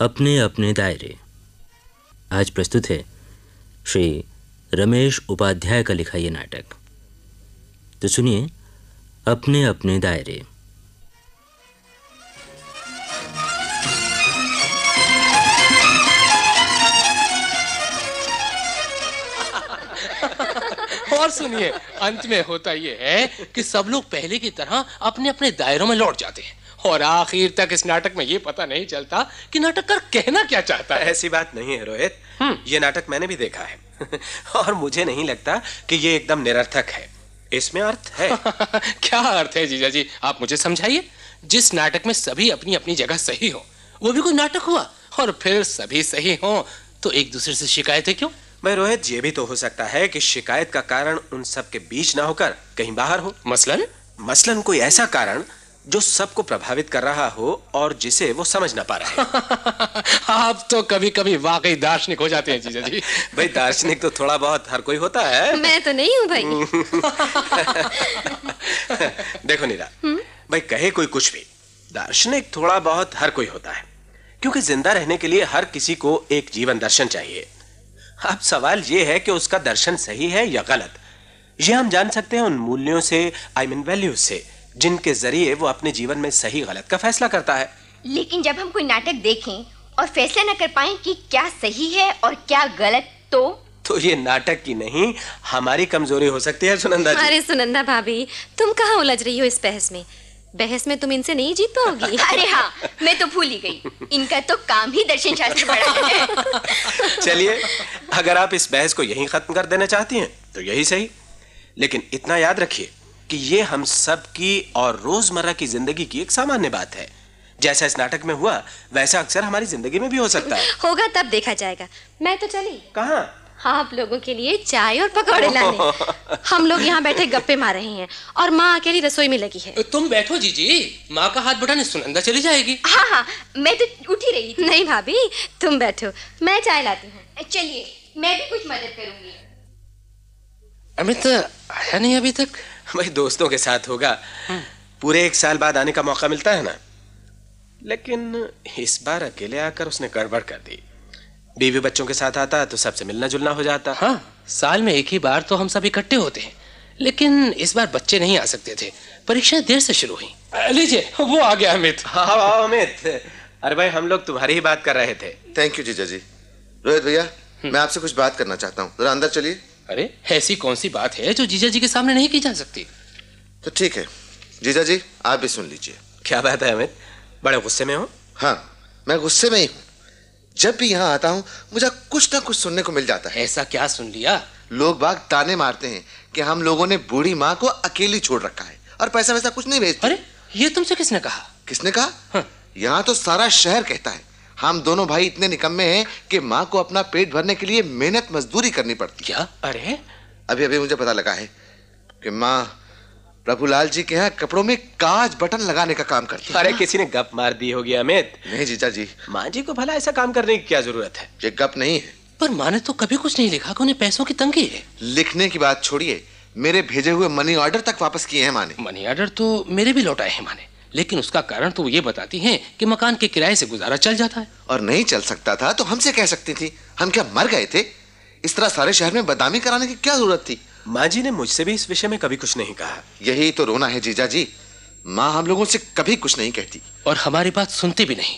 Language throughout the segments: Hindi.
अपने अपने दायरे। आज प्रस्तुत है श्री रमेश उपाध्याय का लिखा ये नाटक। तो सुनिए, अपने अपने दायरे। और सुनिए, अंत में होता ये है कि सब लोग पहले की तरह अपने अपने दायरों में लौट जाते हैं और आखिर तक इस नाटक में ये पता नहीं चलता कि नाटककार कहना क्या चाहता है। ऐसी बात नहीं है रोहित, ये नाटक मैंने भी देखा है और मुझे नहीं लगता कि ये एकदम निरर्थक है। इसमें अर्थ है। क्या अर्थ है जीजा जी, आप मुझे समझाइए। जिस नाटक में सभी अपनी अपनी जगह सही हो, वो भी कोई नाटक हुआ। और फिर सभी सही हो तो एक दूसरे से शिकायतें क्यों? भाई रोहित, ये भी तो हो सकता है कि शिकायत का कारण उन सब के बीच ना होकर कहीं बाहर हो। मसलन कोई ऐसा कारण जो सबको प्रभावित कर रहा हो और जिसे वो समझ ना पा रहे हैं। आप तो कभी कभी वाकई दार्शनिक हो जाते हैं जीजा जी। भाई दार्शनिक तो थोड़ा बहुत हर कोई होता है। मैं तो नहीं हूँ भाई। देखो नीरा, भाई कहे कोई कुछ भी, दार्शनिक थोड़ा बहुत हर कोई होता है, क्योंकि जिंदा रहने के लिए हर किसी को एक जीवन दर्शन चाहिए। अब सवाल ये है कि उसका दर्शन सही है या गलत। ये हम जान सकते हैं उन मूल्यों से, वैल्यूज से, जिनके जरिए वो अपने जीवन में सही गलत का फैसला करता है। लेकिन जब हम कोई नाटक देखें और फैसला न कर पाएं कि क्या सही है और क्या गलत, तो ये नाटक की नहीं, हमारी कमजोरी हो सकती है सुनंदा जी। अरे सुनंदा भाभी, तुम कहाँ उलझ रही हो इस बहस में तुम इनसे नहीं जीत पाओगी। अरे हाँ, मैं तो भूल ही गई, इनका तो काम ही दर्शन शास्त्र पढ़ा है। चलिए, अगर आप इस बहस को यहीं खत्म कर देना चाहती हैं तो यही सही। लेकिन इतना याद रखिए कि ये हम सब की और रोजमर्रा की जिंदगी की एक सामान्य बात है। जैसा इस नाटक में हुआ वैसा अक्सर हमारी जिंदगी में भी हो सकता है। होगा तब देखा जाएगा। मैं तो चली। कहाँ? आप लोगों के लिए चाय और पकौड़े लाने। हम लोग यहाँ बैठे गप्पे मार रहे हैं और माँ अकेली रसोई में लगी है। तुम बैठो जीजी, माँ का हाथ बटाने सुनंदा चली जाएगी। हाँ, मैं तो उठ ही रही थी। नहीं भाभी, तुम बैठो, मैं चाय लाती हूँ। चलिए, मैं भी कुछ मदद करूंगी। अमित आया नहीं अभी तक? भाई दोस्तों के साथ होगा, पूरे 1 साल बाद आने का मौका मिलता है ना। लेकिन इस बार अकेले आकर उसने गड़बड़ कर दी। बीवी बच्चों के साथ आता तो सबसे मिलना जुलना हो जाता। हाँ, साल में एक ही बार तो हम सब इकट्ठे होते हैं, लेकिन इस बार बच्चे नहीं आ सकते थे, परीक्षाएं देर से शुरू हुई। लीजिए, वो आ गया अमित। हाँ अमित, अरे भाई हम लोग तुम्हारी ही बात कर रहे थे। थैंक यू जीजा जी। रोहित भैया, मैं आपसे कुछ बात करना चाहता हूँ, जरा अंदर चलिए। अरे ऐसी कौन सी बात है जो जीजा जी के सामने नहीं की जा सकती? तो ठीक है जीजा जी, आप भी सुन लीजिए। क्या बात है अमित, बड़े गुस्से में हो? हाँ, मैं गुस्से में ही हूँ। जब भी यहाँ आता हूँ मुझे कुछ ना कुछ सुनने को मिल जाता है। ऐसा क्या सुन लिया? लोग बाग ताने मारते हैं कि हम लोगों ने बूढ़ी माँ को अकेली छोड़ रखा है और पैसा वैसा कुछ नहीं भेजते। अरे ये तुमसे किसने कहा? किसने कहा? यहाँ तो सारा शहर कहता है। हम दोनों भाई इतने निकम्मे हैं कि माँ को अपना पेट भरने के लिए मेहनत मजदूरी करनी पड़ती। क्या? अरे अभी अभी मुझे पता लगा है कि माँ प्रभुलाल जी के यहाँ कपड़ों में कांच बटन लगाने का काम करती है। अरे किसी ने गप मार दी होगी अमित। नहीं जीजा जी, माँ जी को भला ऐसा काम करने की क्या जरूरत है? ये गप नहीं है। पर माँ ने तो कभी कुछ नहीं लिखा कि उन्हें पैसों की तंगी है। लिखने की बात छोड़िए, मेरे भेजे हुए मनी ऑर्डर तक वापस किए हैं माँ ने। मनी ऑर्डर तो मेरे भी लौटाए हैं माँ ने, लेकिन उसका कारण तो वो ये बताती हैं कि मकान के किराए से गुजारा चल जाता है। और नहीं चल सकता था तो हमसे कह सकती थी, हम क्या मर गए थे? इस तरह सारे शहर में बदनामी कराने की क्या जरूरत थी? माँ जी ने मुझसे भी इस विषय में कभी कुछ नहीं कहा। यही तो रोना है जीजा जी, माँ हम लोगों से कभी कुछ नहीं कहती और हमारी बात सुनती भी नहीं।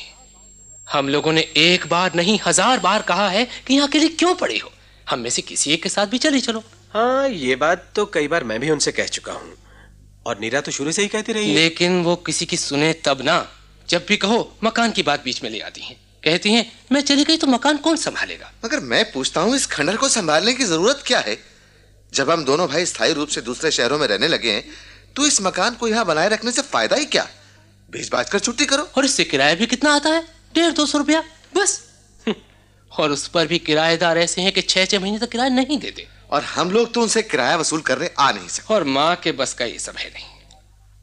हम लोगों ने एक बार नहीं 1000 बार कहा है कि यहाँ अकेले क्यों पड़ी हो, हम में से किसी एक के साथ भी चली चलो। हाँ, ये बात तो कई बार मैं भी उनसे कह चुका हूँ और नीरा तो शुरू से ही कहती रही है। लेकिन वो किसी की सुने तब ना। जब भी कहो मकान की बात बीच में ले आती हैं, कहती हैं मैं चली गई तो मकान कौन संभालेगा? मगर मैं पूछता हूँ, इस खंडर को संभालने की जरूरत क्या है? जब हम दोनों भाई स्थायी रूप से दूसरे शहरों में रहने लगे हैं तो इस मकान को यहाँ बनाए रखने से फायदा ही क्या? बेच बाज कर छुट्टी करो। और इससे किराया भी कितना आता है? 150-200 रुपया बस। और उस पर भी किराएदार ऐसे हैं कि 6-6 महीने तक किराया नहीं देते। और हम लोग तो उनसे किराया वसूल करने आ नहीं सकते। और माँ के बस का ये सब है नहीं।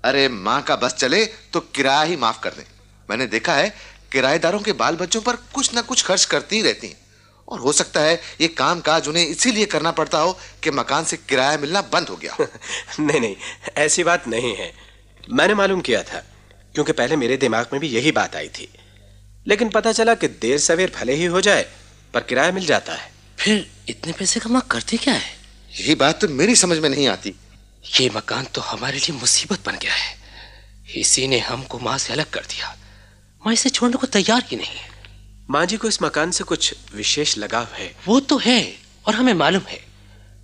अरे माँ का बस चले तो किराया ही माफ कर दें। मैंने देखा है किराएदारों के बाल बच्चों पर कुछ ना कुछ खर्च करती ही रहती हैं और हो सकता है ये काम काज उन्हें इसीलिए करना पड़ता हो कि मकान से किराया मिलना बंद हो गया। नहीं, ऐसी बात नहीं है। मैंने मालूम किया था, क्योंकि पहले मेरे दिमाग में भी यही बात आई थी। लेकिन पता चला कि देर सवेर भले ही हो जाए पर किराया मिल जाता है। फिर इतने पैसे कमा करते क्या है? यही बात तो मेरी समझ में नहीं आती। ये मकान तो हमारे लिए मुसीबत बन गया है। इसी ने हमको माँ से अलग कर दिया। माँ इसे छोड़ने को तैयार ही नहीं है। माँ जी को इस मकान से कुछ विशेष लगाव है। वो तो है और हमें मालूम है,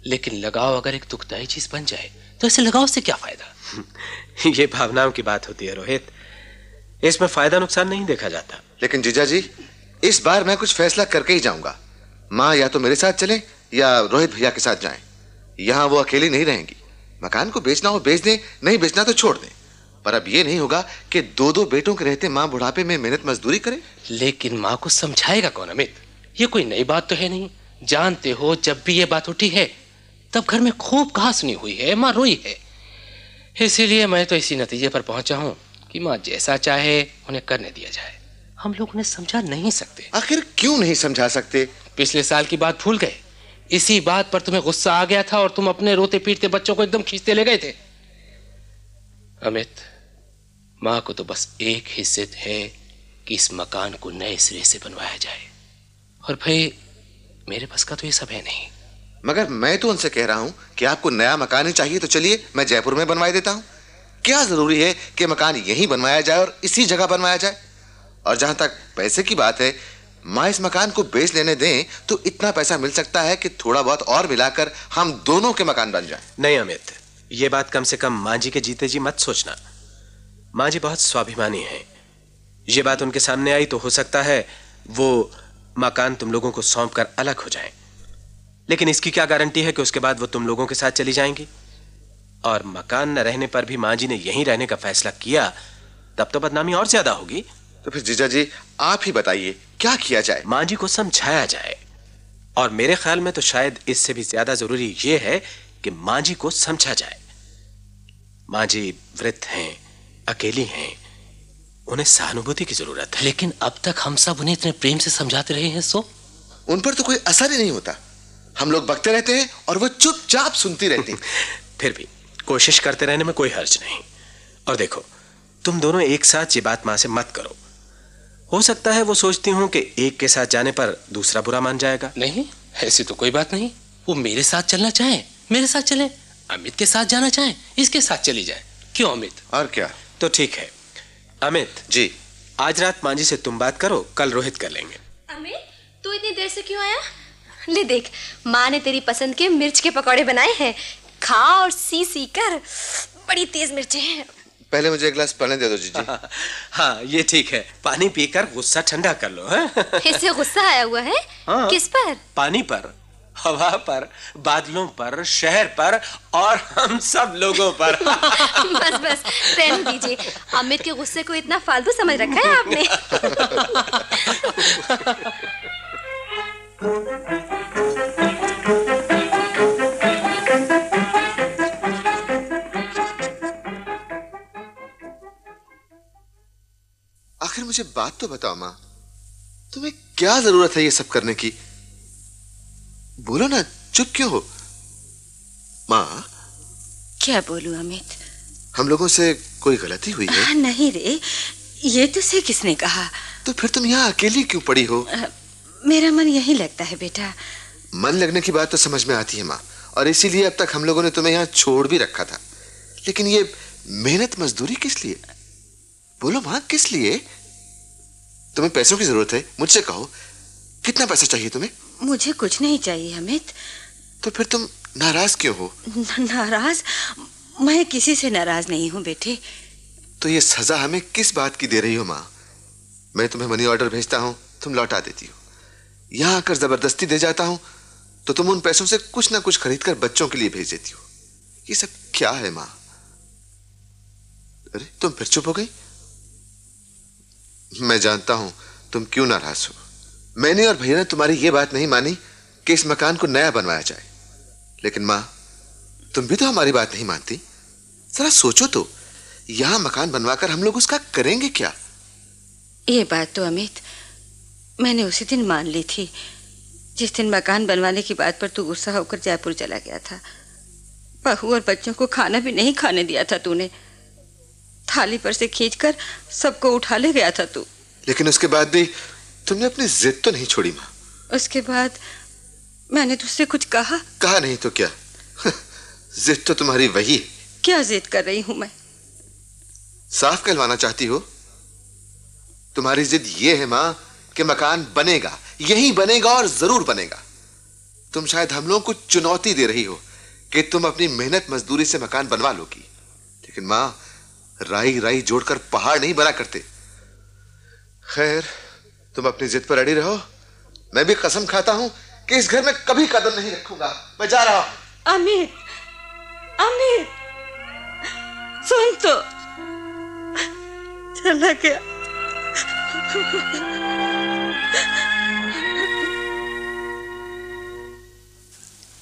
लेकिन लगाव अगर एक दुखदाई चीज बन जाए तो ऐसे लगाव से क्या फायदा? ये भावनाओं की बात होती है रोहित, इसमें फायदा नुकसान नहीं देखा जाता। लेकिन जीजा जी, इस बार मैं कुछ फैसला करके ही जाऊंगा। माँ या तो मेरे साथ चले या रोहित भैया के साथ जाएं। यहाँ वो अकेली नहीं रहेंगी। मकान को बेचना हो बेच दें, नहीं बेचना तो छोड़ दें, पर अब ये नहीं होगा कि दो दो बेटों के रहते माँ बुढ़ापे में मेहनत मजदूरी करे। लेकिन माँ को समझाएगा कौन अमित? ये कोई नई बात तो है नहीं। जानते हो, जब भी ये बात उठी है तब घर में खूब कहा सुनी हुई है, माँ रोई है। इसीलिए मैं तो इसी नतीजे पर पहुंचा हूं कि माँ जैसा चाहे उन्हें करने दिया जाए। हम लोग उन्हें समझा नहीं सकते। आखिर क्यों नहीं समझा सकते? पिछले साल की बात भूल गए? इसी बात पर तुम्हें गुस्सा आ गया था और तुम अपने रोते पीटते बच्चों को एकदम खींचते ले गए थे। अमित, माँ को तो बस एक ही जिद है कि इस मकान को नए सिरे से बनवाया जाए, और भाई मेरे पास का तो ये सब है नहीं। मगर मैं तो उनसे कह रहा हूं कि आपको नया मकान ही चाहिए तो चलिए, मैं जयपुर में बनवा देता हूं। क्या जरूरी है कि मकान यहीं बनवाया जाए और इसी जगह बनवाया जाए? और जहां तक पैसे की बात है, माँ इस मकान को बेच लेने दें तो इतना पैसा मिल सकता है कि थोड़ा बहुत और मिलाकर हम दोनों के मकान बन जाए। नहीं अमित, ये बात कम से कम माँ जी के जीते जी मत सोचना। माँ जी बहुत स्वाभिमानी हैं। ये बात उनके सामने आई तो हो सकता है वो मकान तुम लोगों को सौंप कर अलग हो जाएं। लेकिन इसकी क्या गारंटी है कि उसके बाद वो तुम लोगों के साथ चली जाएंगी? और मकान न रहने पर भी माँ जी ने यहीं रहने का फैसला किया, तब तो बदनामी और ज्यादा होगी। तो फिर जीजा जी आप ही बताइए, क्या किया जाए? माँ जी को समझाया जाए, और मेरे ख्याल में तो शायद इससे भी ज्यादा जरूरी यह है कि माँ जी को समझा जाए। माँ जी वृद्ध हैं, अकेली हैं, उन्हें सहानुभूति की जरूरत है। लेकिन अब तक हम सब उन्हें इतने प्रेम से समझाते रहे हैं, सो उन पर तो कोई असर ही नहीं होता। हम लोग बकते रहते हैं और वो चुपचाप सुनती रहती हैं। फिर भी कोशिश करते रहने में कोई हर्ज नहीं। और देखो, तुम दोनों एक साथ ये बात माँ से मत करो। हो सकता है वो सोचती हूँ कि एक के साथ जाने पर दूसरा बुरा मान जाएगा। नहीं, ऐसी तो कोई बात नहीं। वो मेरे साथ चलना चाहे मेरे साथ चले, अमित के साथ जाना चाहे इसके साथ चली जाए। क्यों अमित? और क्या? तो ठीक है अमित जी, आज रात माँ जी से तुम बात करो, कल रोहित कर लेंगे। अमित, तू इतनी देर से क्यों आया? ले देख, माँ ने तेरी पसंद के मिर्च के पकौड़े बनाए हैं। खा और सी कर, बड़ी तेज मिर्चें हैं। पहले मुझे एक गिलास पानी दे दो जीजी। हाँ ये ठीक है, पानी पीकर गुस्सा ठंडा कर लो। इसे गुस्सा आया हुआ है? हाँ। किस पर? पानी पर, हवा पर, बादलों पर, शहर पर और हम सब लोगों पर। बस बस रहने दीजिए। अमित के गुस्से को इतना फालतू समझ रखा है आपने। आखिर मुझे बात तो बताओ माँ, तुम्हें क्या जरूरत है ये सब करने की? बोलो ना, चुप क्यों हो? माँ, क्या बोलूं अमित? हम लोगों से कोई गलती हुई है? नहीं रे, ये तुझसे किसने कहा? तो फिर तुम यहाँ अकेली क्यों पड़ी हो? मेरा मन यही लगता है बेटा। मन लगने की बात तो समझ में आती है माँ, और इसीलिए अब तक हम लोगों ने तुम्हें यहाँ छोड़ भी रखा था। लेकिन ये मेहनत मजदूरी किस लिए? बोलो माँ, किस लिए? तुम्हें पैसों की जरूरत है, मुझसे कहो, कितना पैसा चाहिए तुम्हें? मुझे कुछ नहीं चाहिए अमित। तो फिर तुम नाराज क्यों हो? नाराज? मैं किसी से नाराज नहीं हूँ बेटे। तो ये सजा हमें किस बात की दे रही हो माँ? मैं तुम्हें मनी ऑर्डर भेजता हूँ, तुम लौटा देती हो। यहाँ आकर जबरदस्ती दे जाता हूँ तो तुम उन पैसों से कुछ ना कुछ खरीद कर बच्चों के लिए भेज देती हो। ये सब क्या है माँ? अरे तुम फिर चुप हो गई। मैं जानता हूं तुम क्यों नाराज हो। मैंने और भैया ने तुम्हारी ये बात नहीं मानी कि इस मकान को नया बनवाया जाए। लेकिन माँ, तुम भी तो हमारी बात नहीं मानती। जरा सोचो तो, यहां मकान बनवाकर हम लोग उसका करेंगे क्या? ये बात तो अमित मैंने उसी दिन मान ली थी जिस दिन मकान बनवाने की बात पर तू गुस्सा होकर जयपुर चला गया था। बहू और बच्चों को खाना भी नहीं खाने दिया था तूने। थाली पर से खींचकर सबको उठा ले गया था तू। लेकिन उसके बाद भी तुमने अपनी जिद तो नहीं छोड़ी माँ। उसके बाद मैंने तुझसे कुछ कहा? कहा नहीं तो क्या, जिद तो तुम्हारी वही है। क्या जिद कर रही हूं मैं? साफ कहलवाना चाहती हो? तुम्हारी जिद ये है माँ कि मकान बनेगा, यही बनेगा और जरूर बनेगा। तुम शायद हम लोगों को चुनौती दे रही हो कि तुम अपनी मेहनत मजदूरी से मकान बनवा लोगी, लेकिन माँ राई राई जोड़कर पहाड़ नहीं बना करते। खैर, तुम अपनी जिद पर अड़ी रहो। मैं भी कसम खाता हूं कि इस घर में कभी कदम नहीं रखूंगा। मैं जा रहा हूं। अमित, अमित, सुन तो, चला गया।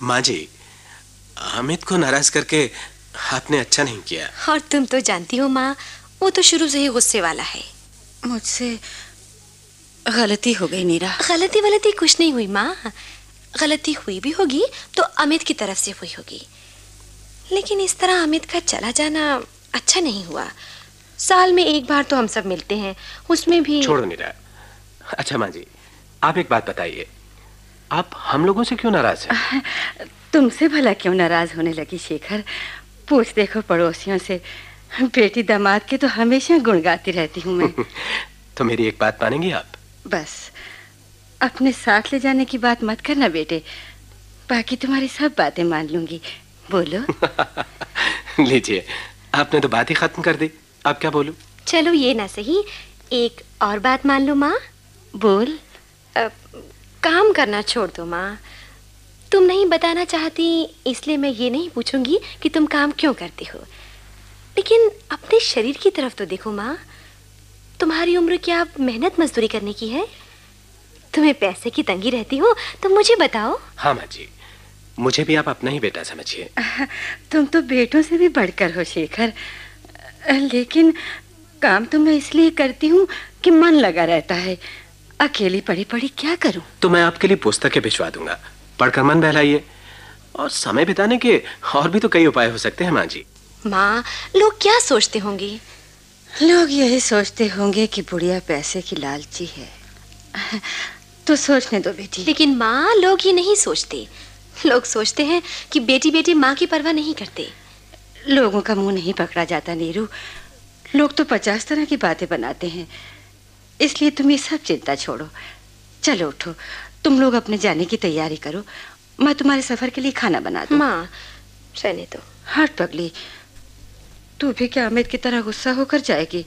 माँ जी, अमित को नाराज करके आपने अच्छा नहीं किया। और तुम तो जानती हो माँ, वो तो शुरू से ही गुस्से वाला है। मुझसे गलती हो गई नीरा। गलती कुछ नहीं हुई माँ। गलती हुई भी होगी तो अमित की तरफ से हुई होगी, लेकिन इस तरह अमित का चला जाना अच्छा नहीं हुआ। साल में एक बार तो हम सब मिलते हैं, उसमें भी। छोड़ो नीरा। अच्छा माँ जी, आप एक बात बताइए, आप हम लोगों से क्यों नाराज हैं? तुमसे भला क्यों नाराज होने लगी शेखर? पूछ देखो पड़ोसियों से, बेटी दामाद के तो हमेशा गुण गाती रहती हूँ मैं। तो मेरी एक बात मानेंगी आप? बस अपने साथ ले जाने की बात मत करना बेटे, बाकी तुम्हारी सब बातें मान लूंगी। बोलो। लीजिए, आपने तो बात ही खत्म कर दी, अब क्या बोलूं? चलो ये ना सही, एक और बात मान लो माँ। बोल। काम करना छोड़ दो माँ। तुम नहीं बताना चाहती इसलिए मैं ये नहीं पूछूंगी कि तुम काम क्यों करती हो, लेकिन अपने शरीर की तरफ तो देखो माँ। तुम्हारी उम्र क्या मेहनत मजदूरी करने की है? तुम्हें पैसे की तंगी रहती हो तो मुझे बताओ। हाँ माँ जी, मुझे भी आप अपना ही बेटा समझिए। तुम तो बेटों से भी बढ़कर हो शेखर, लेकिन काम तो मैं इसलिए करती हूँ कि मन लगा रहता है। अकेली पड़ी पड़ी क्या करूं? तो मैं आपके लिए पुस्तकें भिजवा दूंगा, पढ़कर मन बहलाइए। और समय बिताने के और भी तो कई उपाय हो सकते हैं माँ जी। माँ, लोग क्या सोचते होंगे? लोग यही सोचते होंगे कि बुढ़िया पैसे की लालची है। तो सोचने दो बेटी। लेकिन माँ, लोग ये नहीं सोचते। लोग सोचते हैं कि बेटी बेटी माँ की परवाह नहीं करते। लोगों का मुंह नहीं पकड़ा जाता नीरू। लोग तो 50 तरह की बातें बनाते हैं, इसलिए तुम ये सब चिंता छोड़ो। चलो उठो, तुम लोग अपने जाने की तैयारी करो, मैं तुम्हारे सफर के लिए खाना बना दूं। माँ, रहने दो। हट पगली, तू भी क्या अमित की तरह गुस्सा होकर जाएगी?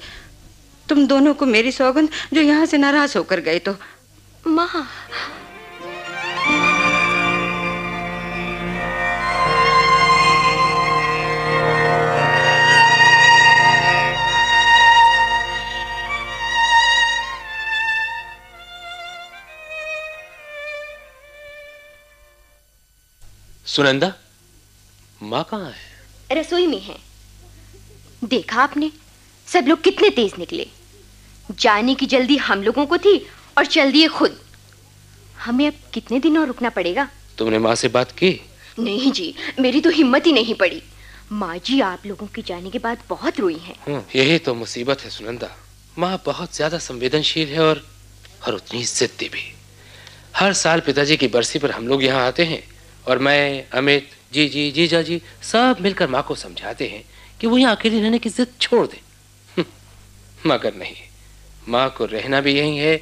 तुम दोनों को मेरी सौगंध, जो यहाँ से नाराज होकर गए तो। माँ, सुनंदा, माँ कहाँ है? रसोई में है। देखा आपने, सब लोग कितने तेज निकले। जाने की जल्दी हम लोगों को थी और चल दिए खुद। हमें अब कितने दिन और रुकना पड़ेगा? तुमने माँ से बात की? नहीं जी, मेरी तो हिम्मत ही नहीं पड़ी। माँ जी आप लोगों के जाने के बाद बहुत रोई हैं। यही तो मुसीबत है सुनंदा। माँ बहुत ज्यादा संवेदनशील है और उतनी जिद्दी भी। हर साल पिताजी की बरसी पर हम लोग यहाँ आते हैं और मैं, अमित, जी जीजा जी सब मिलकर माँ को समझाते हैं कि वो यहाँ अकेली रहने की जिद छोड़ दे। मगर नहीं, माँ को रहना भी यही है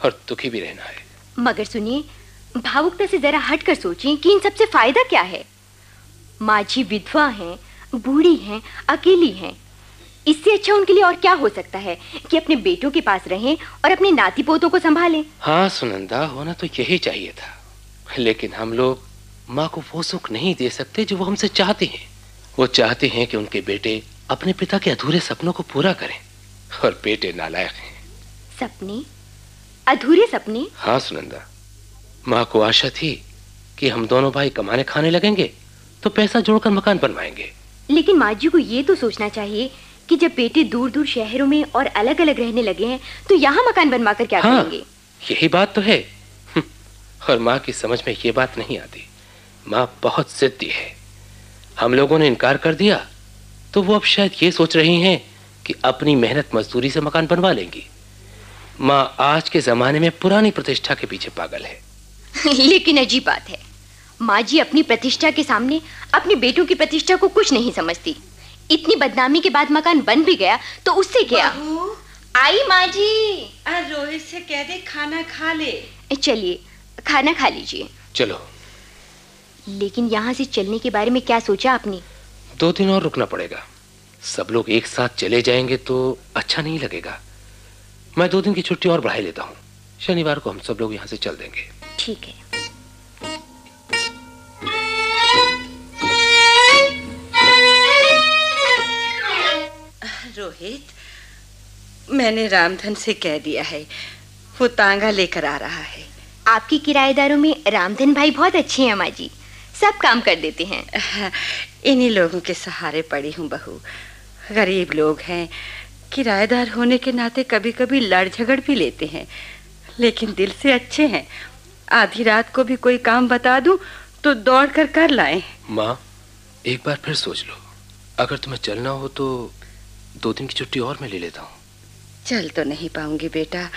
और दुखी भी रहना है। मगर सुनिए, भावुकता से जरा हट कर सोचिए कि इन सबसे फायदा क्या है? माँ जी विधवा हैं, बूढ़ी हैं, अकेली हैं। इससे अच्छा उनके लिए और क्या हो सकता है कि अपने बेटों के पास रहें और अपने नाती पोतों को संभालें। हाँ सुनंदा, होना तो यही चाहिए था, लेकिन हम लोग माँ को वो सुख नहीं दे सकते जो वो हमसे चाहते हैं। वो चाहते हैं कि उनके बेटे अपने पिता के अधूरे सपनों को पूरा करें, और बेटे नालायक हैं। सपने? अधूरे सपने? हाँ सुनंदा, माँ को आशा थी कि हम दोनों भाई कमाने खाने लगेंगे तो पैसा जोड़कर मकान बनवाएंगे। लेकिन माँ जी को ये तो सोचना चाहिए कि जब बेटे दूर दूर शहरों में और अलग अलग रहने लगे हैं तो यहाँ मकान बनवाकर क्या करेंगे? यही बात तो है। और माँ की समझ में ये बात नहीं आती। माँ बहुत जिद्दी है। हम लोगों ने इनकार कर दिया तो वो अब शायद ये सोच रही हैं कि अपनी मेहनत मजदूरी से मकान बनवा लेंगी। माँ आज के जमाने में पुरानी प्रतिष्ठा के पीछे पागल है। लेकिन अजीब बात है, माँ जी अपनी प्रतिष्ठा के सामने अपने बेटों की प्रतिष्ठा को कुछ नहीं समझती। इतनी बदनामी के बाद मकान बन भी गया तो उससे क्या। आई माँ जी। रोहित से कह दे खाना खा ले। चलिए खाना खा लीजिए। चलो। लेकिन यहाँ से चलने के बारे में क्या सोचा आपने? 2 दिन और रुकना पड़ेगा। सब लोग एक साथ चले जाएंगे तो अच्छा नहीं लगेगा। मैं 2 दिन की छुट्टी और बढ़ा लेता हूँ। शनिवार को हम सब लोग यहाँ से चल देंगे। ठीक है। रोहित, मैंने रामधन से कह दिया है, वो तांगा लेकर आ रहा है। आपकी किराएदारों में रामधन भाई बहुत अच्छे हैं माँ जी, सब काम कर देते हैं। इन्हीं लोगों के सहारे पड़ी हूँ बहू। गरीब लोग हैं, किराएदार होने के नाते कभी कभी लड़ झगड़ भी लेते हैं, लेकिन दिल से अच्छे हैं। आधी रात को भी कोई काम बता दूं तो दौड़ कर लाएं। माँ एक बार फिर सोच लो, अगर तुम्हें चलना हो तो 2 दिन की छुट्टी और मैं ले लेता हूँ। चल तो नहीं पाऊंगी बेटा,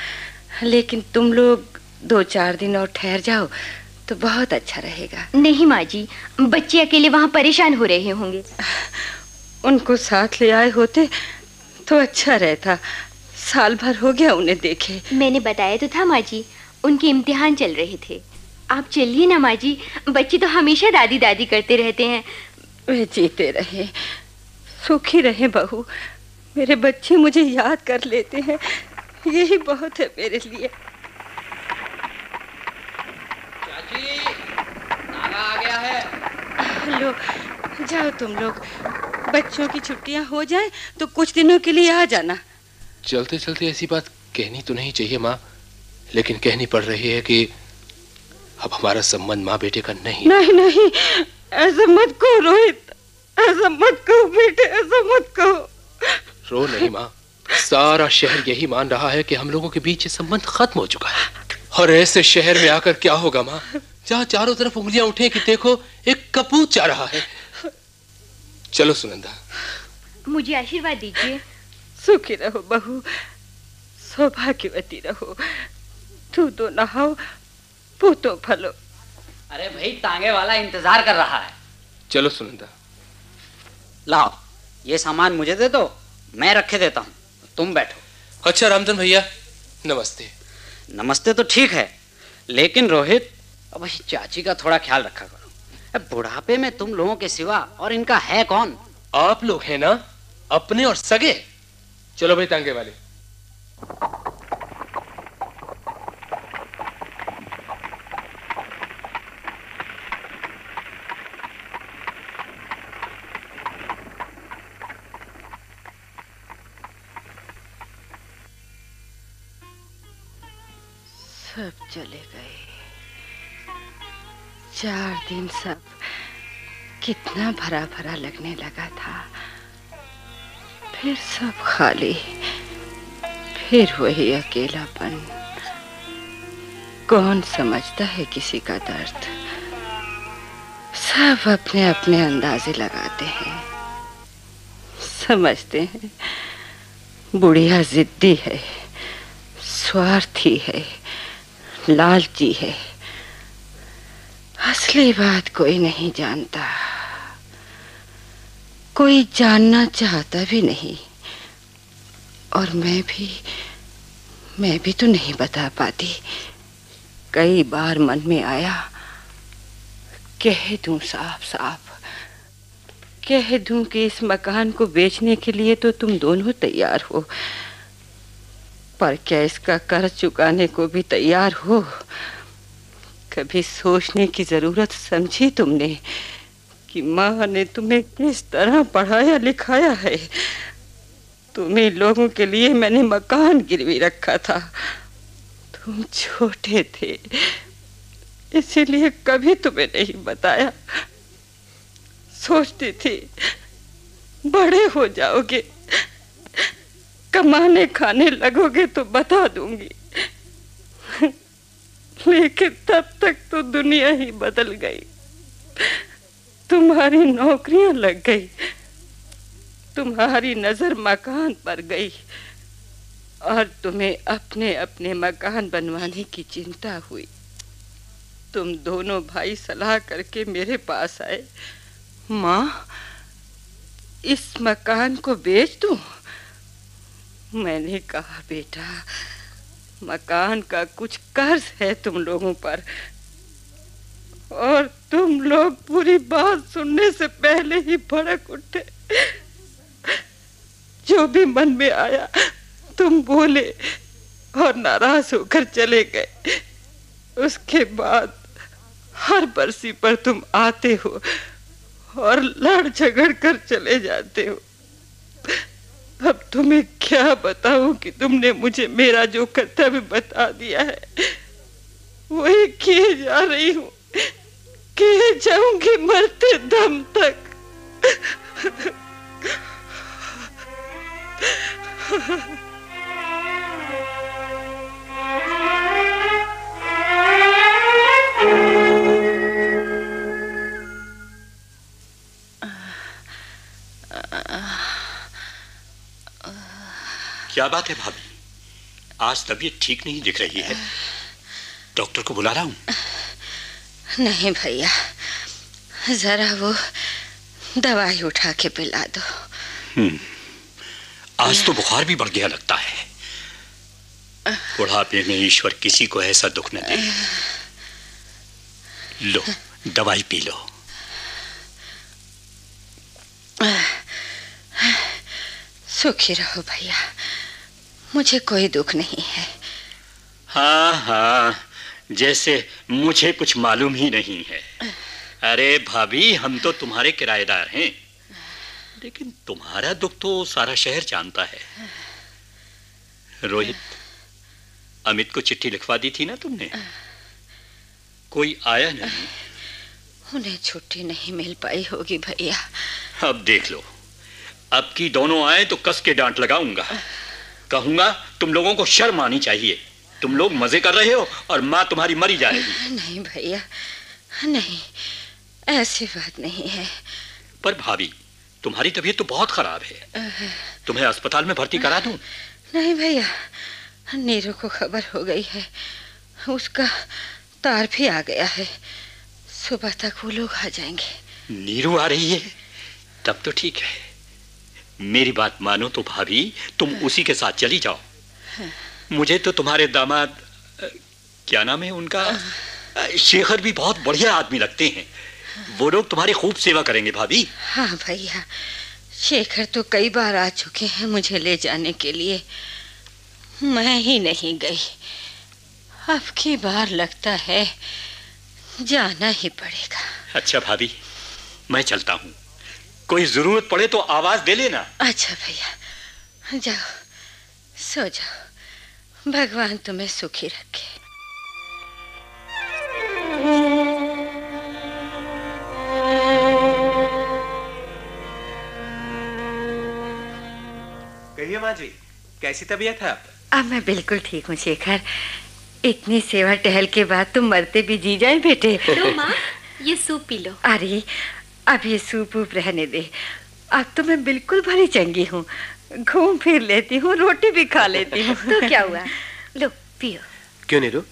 लेकिन तुम लोग 2-4 दिन और ठहर जाओ तो बहुत अच्छा रहेगा। नहीं माँ जी, बच्चे अकेले वहाँ परेशान हो रहे होंगे। उनको साथ ले आए होते तो अच्छा रहता। साल भर हो गया उन्हें देखे। मैंने बताया तो था माँ जी, उनके इम्तिहान चल रहे थे। आप चलिए ना माँ जी, बच्चे तो हमेशा दादी दादी करते रहते हैं। वे जीते रहे, सुखी रहे बहू। मेरे बच्चे मुझे याद कर लेते हैं, यही बहुत है मेरे लिए। चाची, नाना आ गया है। लो जाओ तुम लोग, बच्चों की छुट्टियां हो जाएं तो कुछ दिनों के लिए आ जाना। चलते चलते ऐसी बात कहनी तो नहीं चाहिए माँ, लेकिन कहनी पड़ रही है कि अब हमारा संबंध माँ बेटे का नहीं। नहीं नहीं, ऐसा मत कहो रोहित, ऐसा मत कहो बेटे, ऐसा मत कहो। रो नहीं माँ, सारा शहर यही मान रहा है कि हम लोगों के बीच ये संबंध खत्म हो चुका है। और ऐसे शहर में आकर क्या होगा माँ, जहाँ चारों तरफ उंगलियां उठे कि देखो एक कपूत जा रहा है। चलो सुनंदा, मुझे आशीर्वाद दीजिए। सुखी रहो बहू, सौभाग्यवती रहो। तू तो नहाओ, पूतो फलो। अरे भाई, तांगे वाला इंतजार कर रहा है। चलो सुनंदा। लाओ, ये सामान मुझे दे दो, मैं रखे देता हूँ, तुम बैठो। अच्छा रामधन भैया, नमस्ते। नमस्ते तो ठीक है, लेकिन रोहित, अब चाची का थोड़ा ख्याल रखा करो। अब बुढ़ापे में तुम लोगों के सिवा और इनका है कौन? आप लोग हैं ना, अपने और सगे। चलो भाई तांगे वाले। सब चले गए। 4 दिन सब कितना भरा भरा लगने लगा था, फिर सब खाली, फिर वही अकेलापन। कौन समझता है किसी का दर्द? सब अपने अपने अंदाजे लगाते हैं, समझते हैं बुढ़िया जिद्दी है, स्वार्थी है, लालची है। असली बात कोई नहीं जानता, कोई जानना चाहता भी नहीं। और मैं भी तो नहीं बता पाती। कई बार मन में आया, कह दूं साफ साफ, कह दूं कि इस मकान को बेचने के लिए तो तुम दोनों तैयार हो, पर क्या इसका कर्ज चुकाने को भी तैयार हो? कभी सोचने की जरूरत समझी तुमने कि माँ ने तुम्हें किस तरह पढ़ाया लिखाया है? तुम्हीं लोगों के लिए मैंने मकान गिरवी रखा था। तुम छोटे थे, इसीलिए कभी तुम्हें नहीं बताया। सोचती थी बड़े हो जाओगे, कमाने खाने लगोगे तो बता दूंगी, लेकिन तब तक तो दुनिया ही बदल गई। तुम्हारी नौकरियां लग गई, तुम्हारी नजर मकान पर गई, और तुम्हें अपने अपने मकान बनवाने की चिंता हुई। तुम दोनों भाई सलाह करके मेरे पास आए, माँ इस मकान को बेच दूं? मैंने कहा बेटा, मकान का कुछ कर्ज है तुम लोगों पर, और तुम लोग पूरी बात सुनने से पहले ही भड़क उठे। जो भी मन में आया तुम बोले और नाराज होकर चले गए। उसके बाद हर बरसी पर तुम आते हो और लड़ झगड़ कर चले जाते हो। अब तुम्हें क्या बताऊं कि तुमने मुझे मेरा जो कर्तव्य बता दिया है वही किए जा रही हूं, किए जाऊंगी मरते दम तक। क्या बात है भाभी, आज तबीयत ठीक नहीं दिख रही है। डॉक्टर को बुला रहा हूं। नहीं भैया, जरा वो दवाई उठा के पिला दो। आज तो बुखार भी बढ़ गया लगता है। बुढ़ापे में ईश्वर किसी को ऐसा दुख न दे। लो दवाई पी लो। सुखी रहो भैया, मुझे कोई दुख नहीं है। हाँ हाँ, जैसे मुझे कुछ मालूम ही नहीं है। अरे भाभी, हम तो तुम्हारे किराएदार हैं, लेकिन तुम्हारा दुख तो सारा शहर जानता है। रोहित, अमित को चिट्ठी लिखवा दी थी ना तुमने? कोई आया नहीं? उन्हें छुट्टी नहीं मिल पाई होगी भैया। अब देख लो, अब की दोनों आए तो कस के डांट लगाऊंगा। कहूंगा तुम लोगों को शर्म आनी चाहिए। तुम लोग मजे कर रहे हो और माँ तुम्हारी मरी जा रही है। नहीं भैया, नहीं, ऐसी बात नहीं है। पर भाभी, तुम्हारी तबीयत तो बहुत खराब है। तुम्हें अस्पताल में भर्ती करा दूं? नहीं भैया, नीरू को खबर हो गई है, उसका तार भी आ गया है। सुबह तक वो लोग आ जाएंगे। नीरू आ रही है? तब तो ठीक है। मेरी बात मानो तो भाभी, तुम उसी के साथ चली जाओ। मुझे तो तुम्हारे दामाद, क्या नाम है उनका, शेखर भी बहुत बढ़िया आदमी लगते हैं। वो लोग तुम्हारी खूब सेवा करेंगे भाभी। हाँ भैया, शेखर तो कई बार आ चुके हैं मुझे ले जाने के लिए, मैं ही नहीं गई। अब की बार लगता है जाना ही पड़ेगा। अच्छा भाभी, मैं चलता हूँ। कोई जरूरत पड़े तो आवाज दे लेना। अच्छा भैया, जाओ सो जाओ, भगवान तुम्हें सुखी रखे। कहिए माँ जी, कैसी तबीयत है? अब मैं बिल्कुल ठीक हूँ शेखर। इतनी सेवा टहल के बाद तुम मरते भी जी जाए बेटे। लो माँ, ये सूप पी लो। अरे अब ये सूप ऊप रहने दे। अब तो मैं बिल्कुल भली चंगी हूँ, घूम फिर लेती हूँ, रोटी भी खा लेती हूँ। तो क्या हुआ, लो पियो। क्यों नीरू,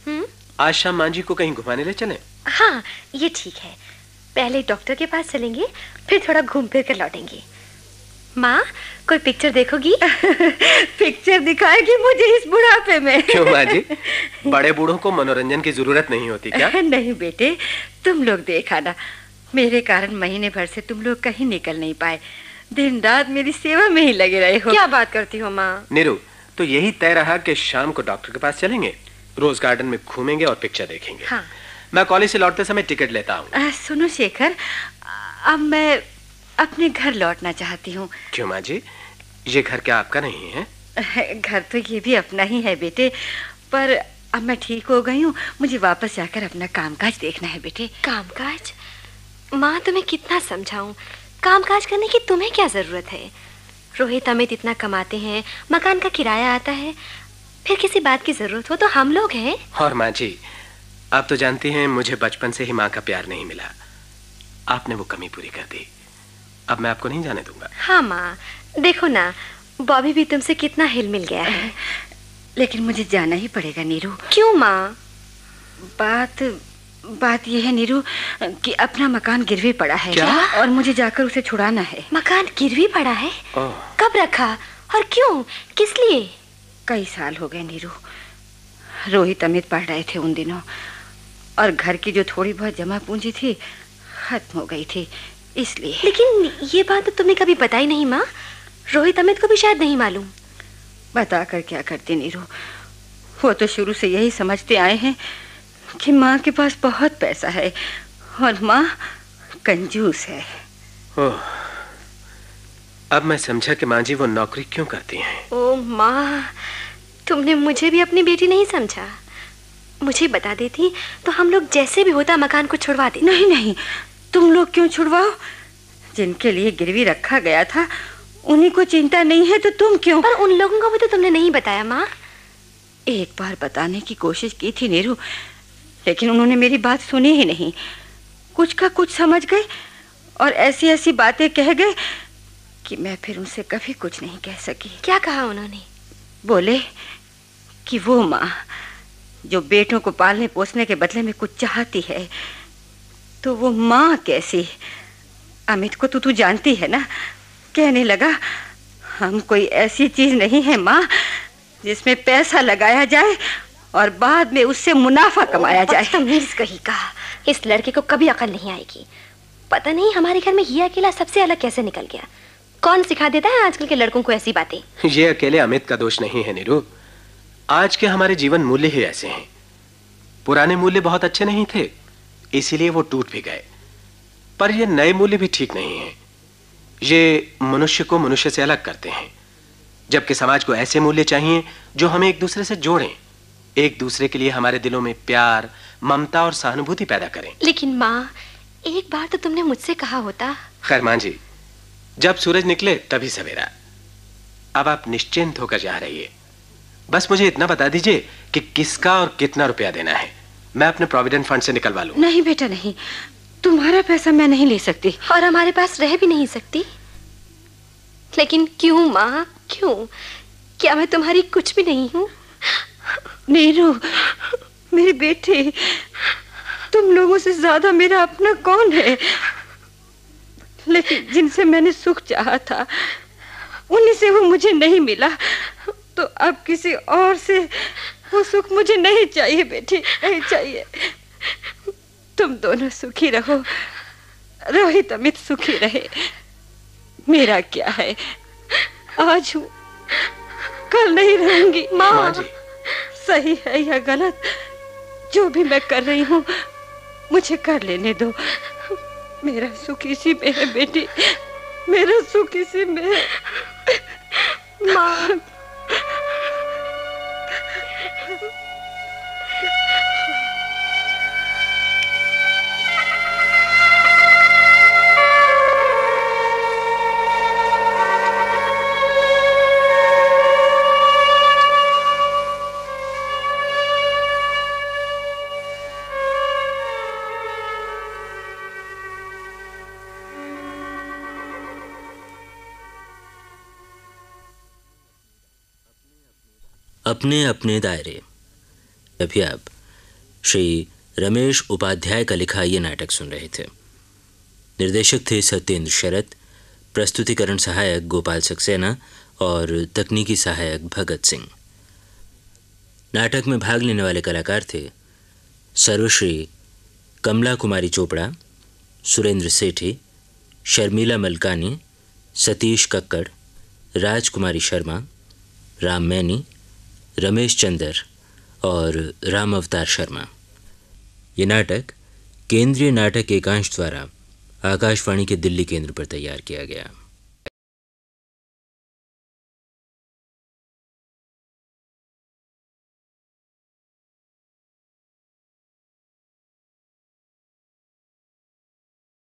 आज शाम माँ जी को कहीं घुमाने ले चलें? हाँ ये ठीक है, पहले डॉक्टर के पास चलेंगे, फिर थोड़ा घूम फिर कर लौटेंगे। माँ, कोई पिक्चर देखोगी? पिक्चर दिखाएगी मुझे इस बुढ़ापे में? क्यों माँ जी, बड़े बूढ़ों को मनोरंजन की जरूरत नहीं होती क्या? नहीं बेटे, तुम लोग देखा ना, मेरे कारण महीने भर से तुम लोग कहीं निकल नहीं पाए, दिन रात मेरी सेवा में ही लगे रहे हो। क्या बात करती हो माँ? नीरू, तो यही तय रहा कि शाम को डॉक्टर के पास चलेंगे, रोज गार्डन में घूमेंगे और पिक्चर देखेंगे। हाँ। मैं कॉलेज से लौटते समय टिकट लेता हूँ। सुनो शेखर, अब मैं अपने घर लौटना चाहती हूँ। क्यों माँ जी, ये घर क्या आपका नहीं है? घर तो ये भी अपना ही है बेटे, पर अब मैं ठीक हो गई हूँ, मुझे वापस जाकर अपना कामकाज देखना है बेटे। कामकाज? माँ तुम्हें कितना समझाऊं, कामकाज करने की तुम्हें क्या जरूरत है? रोहित अमित इतना कमाते हैं, मकान का किराया आता है, फिर किसी बात की जरूरत हो तो हम लोग हैं। और माँ जी, आप तो जानती हैं मुझे बचपन से ही माँ का प्यार नहीं मिला, आपने वो कमी पूरी कर दी, अब मैं आपको नहीं जाने दूंगा। हाँ माँ, देखो ना, बॉबी भी तुमसे कितना हिल मिल गया है। लेकिन मुझे जाना ही पड़ेगा नीरू। क्यों माँ? बात यह है नीरू कि अपना मकान गिरवी पड़ा है। क्या? और मुझे जाकर उसे छुड़ाना है। मकान गिरवी पड़ा है? कब रखा और क्यों, किस लिए? कई साल हो गए नीरू। रोहित अमित पढ़ रहे थे उन दिनों, और घर की जो थोड़ी बहुत जमा पूंजी थी खत्म हो गई थी, इसलिए। लेकिन ये बात तो तुमने कभी बताई नहीं माँ। रोहित अमित को भी शायद नहीं मालूम। बता कर क्या करती नीरू, वो तो शुरू से यही समझते आए हैं कि माँ के पास बहुत पैसा है और माँ कंजूस है। ओह, अब मैं समझा कि माँ जी वो नौकरी क्यों करती हैं। ओह माँ, तुमने मुझे भी अपनी बेटी नहीं समझा। मुझे बता देती तो हम लोग जैसे भी होता मकान को छुड़वा देते। नहीं नहीं, तुम लोग क्यों छुड़वाओ? जिनके लिए गिरवी रखा गया था उन्हीं को चिंता नहीं है तो तुम क्यों? पर उन लोगों को भी तो तुमने नहीं बताया माँ। एक बार बताने की कोशिश की थी नीरू, लेकिन उन्होंने मेरी बात सुनी ही नहीं। कुछ का कुछ समझ गए और ऐसी ऐसी बातें कह गए कि मैं फिर उनसे कभी कुछ नहीं कह सकी। क्या कहा उन्होंने? बोले कि वो माँ जो बेटों को पालने पोसने के बदले में कुछ चाहती है, तो वो माँ कैसी? अमित को तू जानती है ना। कहने लगा, हम कोई ऐसी चीज नहीं है माँ जिसमें पैसा लगाया जाए और बाद में उससे मुनाफा कमाया जाए। बदतमीज कही कहा। इस लड़के को कभी अकल नहीं आएगी। पता नहीं हमारे घर में ये अकेला सबसे अलग कैसे निकल गया। कौन सिखा देता है आजकल के लड़कों को ऐसी बातें? ये अकेले अमित का दोष नहीं है नीरू। आज के हमारे जीवन मूल्य ही ऐसे हैं। पुराने मूल्य बहुत अच्छे नहीं थे, इसीलिए वो टूट भी गए। पर ये नए मूल्य भी ठीक नहीं हैं। ये मनुष्य को मनुष्य से अलग करते हैं, जबकि समाज को ऐसे मूल्य चाहिए जो हमें एक दूसरे से जोड़ें, एक दूसरे के लिए हमारे दिलों में प्यार, ममता और सहानुभूति पैदा करें। लेकिन माँ, एक बार तो तुमने मुझसे कहा होता। खैर मां जी, जब सूरज निकले तभी सवेरा। अब आप निश्चिंत होकर जा रहिए। बस मुझे इतना बता दीजिए कि किसका और कितना रुपया देना है। मैं अपने प्रोविडेंट फंड से निकलवा लूं। नहीं बेटा नहीं, तुम्हारा पैसा मैं नहीं ले सकती और हमारे पास रह भी नहीं सकती। लेकिन क्यों माँ, क्यों? क्या मैं तुम्हारी कुछ भी नहीं हूँ? नीरू मेरी बेटी, तुम लोगों से ज्यादा मेरा अपना कौन है? लेकिन जिनसे मैंने सुख चाहा था उन्हीं से वो मुझे नहीं मिला, तो अब किसी और से वो सुख मुझे नहीं चाहिए बेटी, नहीं चाहिए। तुम दोनों सुखी रहो, रोहित अमित सुखी रहे। मेरा क्या है, आज हूँ कल नहीं रहूंगी। माँ जी, सही है या गलत, जो भी मैं कर रही हूँ मुझे कर लेने दो। मेरा सुख इसी में है बेटी, मेरा सुख इसी में है। माँ, अपने अपने दायरे। अभी आप श्री रमेश उपाध्याय का लिखा ये नाटक सुन रहे थे। निर्देशक थे सत्येंद्र शरत, प्रस्तुतिकरण सहायक गोपाल सक्सेना और तकनीकी सहायक भगत सिंह। नाटक में भाग लेने वाले कलाकार थे सर्वश्री कमला कुमारी चोपड़ा, सुरेंद्र सेठी, शर्मिला मलकानी, सतीश कक्कड़, राजकुमारी शर्मा, राम मैनी, रमेश चंदर और राम अवतार शर्मा। ये नाटक केंद्रीय नाटक एकांश द्वारा आकाशवाणी के दिल्ली केंद्र पर तैयार किया गया।